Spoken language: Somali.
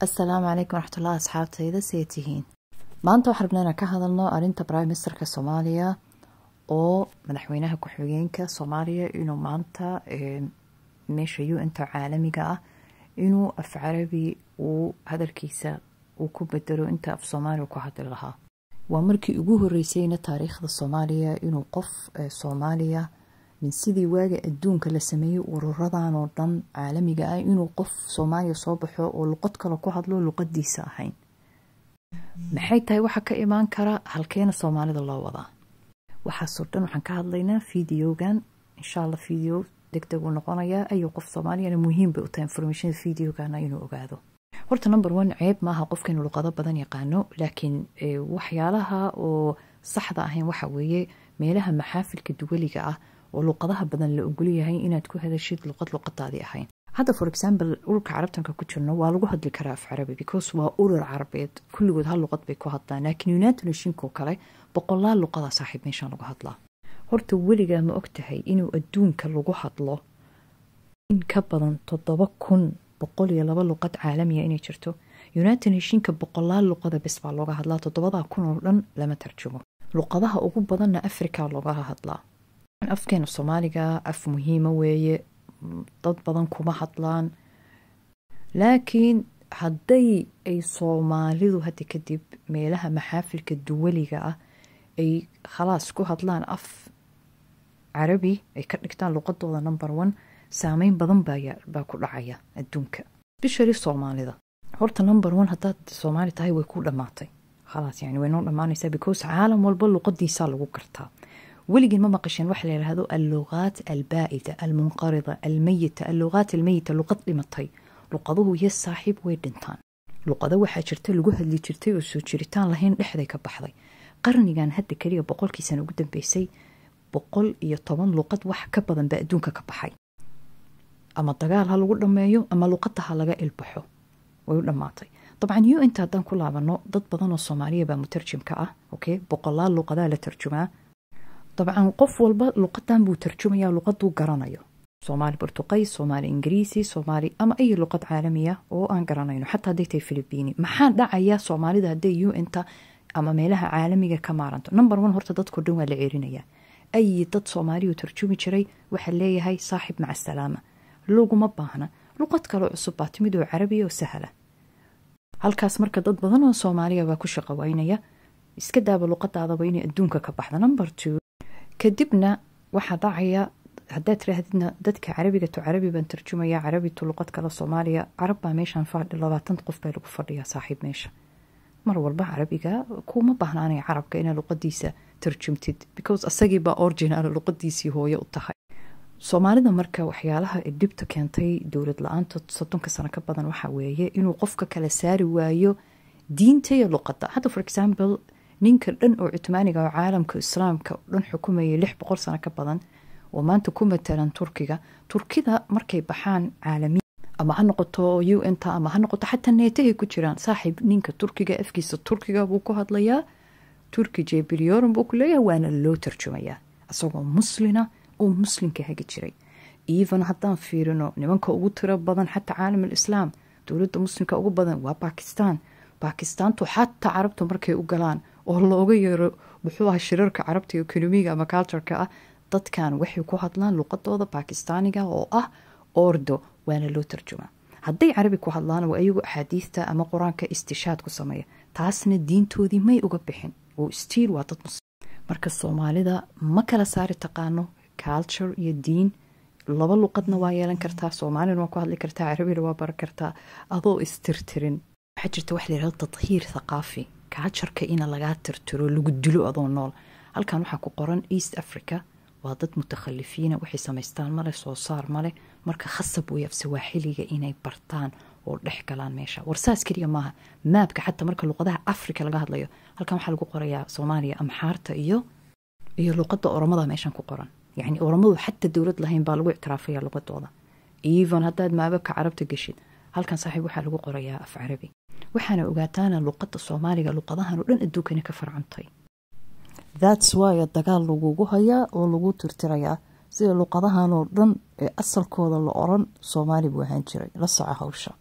السلام عليكم ورحمة الله أصحابتي سيتيهين maanta waxaan rabnaa inaan ka hadalno arinta prime ministerka Soomaaliya oo madaxweynaha ku-xigeenka Soomaaliya inuu maanta meesha UN-ta caalamiga ah inuu af Carabi uu hadalkiisa uu ku bedelo inta af Soomaali ku hadli lahaa waa markii ugu horeysayna taariikhda Soomaaliya inuu qof Soomaaliya min sidii waaga adduunka la sameeyay ururadan oo dhan caalamiga ah inuu qof Soomaaliya soo baxo oo luqad kale ku hadlo luqadiisa ahayn maxay tahay waxa ka imaan kara halkeena Soomaalida loo wadaa waxa soo dhan waxaan ka hadlaynaa fiidiyogan insha Allah fiidiyo degdeg u noqonaya ayu qof Soomaaliya muhiim bay u tahay information fiidiyogan inuu ogaado horta number 1 ceeb ma aha qofka inuu luqado badan yaqaano laakiin waxyaalaha oo saxda ahayn waxa weeye meelaha maxaafilka duwaliga ah oo luqadaha badan la ogol yahay inaad ku hadashid luqadaadi ahayn هذا for example ururka carabtanka ku jirno waa lagu hadli karaa af Carabi because waa urur carabeed kulligood hal luqad bay ku hadlaan laakiin United Nations kale boqolaal luqada saaxiib meeshan lagu hadlaa horta weliga ma ogtahay inuu adduunka lagu hadlo in ka badan 7,102 luqad caalamiya inay jirto United Nations boqolaal luqada bas baa looga hadlaa 7,000 oo dhan lama tarjumo luqadaha ugu badanna Afrika looga hadlaa afkeena Soomaaliga af muhiima weeye dad badan kuma hadlaan laakiin hadday ay Soomaalidu hadda kadib meelaha maxaafilka duwaliga ah ay khalaas ku hadlaan af Carabi ay ka dhigtaan luqadooda number 1 saameyn badan baa ku dhacaya adduunka bishari Soomaalida horta number 1 haddaad Soomaali tahay way ku dhamaatay khalaas yani way noo dhamaanaysaa because caalam walba luqadiisa lagu gartaa ولكن ما مقشين واحد هذو اللغات البائدة المنقرضة الميتة اللغات الميتة لغة لمطي لغضه هي الصاحب ويدنتان لغضه واحد شرتي لغوها اللي شرتي وسو شريتان لهين لحظة كبحضي قرني كان هدي كليه بقول كيسان قدام بيسي بقول يطبان لغة واحد كبضا بأدونك كبحي أما الدقال هاللغة لما يو أما لغتها لغا البحو ويقول ماطي طبعا يو انت هدان كلها بانو ضد بضان الصومالية بمترجم كأه اوكي بقول اللغة ذا لترجمها طبعا قف والبا لغتان بو ترجميا لغدو قرانيو صومالي برتقالي صومالي انجليزي صومالي اما اي لغة عالمية او ان قرانيو حتى هديتي فلبيني محان دعايا صومالي دا هدي يو انت اما ميلها عالمية كمارانتو نمبر 1 هورتا دادكو دوما لعيرينيا اي داد صومالي وترجمي جري وحليه هاي صاحب مع السلامة لوغو مباهنا لغة كالو عصبات ميدو عربية وسهلة هالكاس مركا داد بضانو صوماليا باكوشا قوينيا اسكدابا لغة هذا بيني ادونكا كبحنا نمبر 2 كدبنا waxa dhacaya hadaa tirahdina dadka Carabiga to Carabi ban tarjumaya Carabi to luqad kala Soomaaliya Arab ba meeshan faadhi 20 qof bay lagu fadhiya saaxiib meesha mar walba Carabiga kuma baahnaanay Carabka in luqadiisa tarjumtid because asagii ba original luqadiisii hooyo u tahay Soomaalida marka waxyaalaha dibta keentay dawlad la'aanta 30 sano ka badan waxa weeye inuu qofka kala saari waayo diinta iyo luqadda hada for example ninka dhan oo Cuthmaaniga oo caalamka islaamka dhan xukumayay 600 sano ka badan oo maanta ku matalan Turkida markay baxaan caalami ama ha noqoto UN-ta ama ha noqoto xataa neetahay ku jiraan saaxiib ninka Turkiga afkiisa Turkiga buu ku hadlayaa Turki jeebiliyoran buu ku leeyahay waana loo tarjumayaa asagoo muslina oo muslimka haga jiray even haddaan fiirino nimanka ugu tiro badan xataa caalamka islaam dawladda muslimka ugu badan waa Pakistan to xataa carabtu markay u galaan oo looga yeero wuxuu ahaa shirarka carabta iyo economiga ama culture-ka ah dadkan waxay ku hadlaan luqadooda Pakistaaniga oo ah ordo waana loo tarjumaa hadday Carabi ku hadlaan waa ayagu axaadiista ama quraanka istishaad ku sameeya taasna diintoodii may uga bixin oo still waa dad marka Soomaalida ma kala saari taqaano culture iyo diin laba luqadna waa yeelan kartaa Soomaalina waa ku hadli kartaa Carabina waa baran kartaa adoo istirtirin waxa jirta wax la yiraahdo tadhiir thaqaafi culture-ka in laga tirtiro lagu dilo adoo nool halkan waxa ku qoran East Africa waa dad mutakhalifiina waxay sameystaan male soo saar male marka khasab way afsawaaxiliga inay bartaan oo dhex galaan meesha warsaas kaliya maaha maabka xataa marka luqadaha Afrika laga hadlayo halkan waxa lagu qorayaa Soomaaliya amxaarta iyo luqadda Oromada meeshan ku qoran yani Oromadu xataa dawlad lahayn baa lagu ictiraafaya luqadooda even haddaad maabka carabta gashid halkan saaxiib waxa lagu qorayaa af Carabi waxaana ogaataana luqadda Soomaaliga luqadahan oo dhan adduunka ka farcantay that's why dagaal lagu hayaa oo lagu tirtirayaa sida luqadahan oo dhan ee asalkooda la oran Soomaali buu ahaan jiray la soco hawsha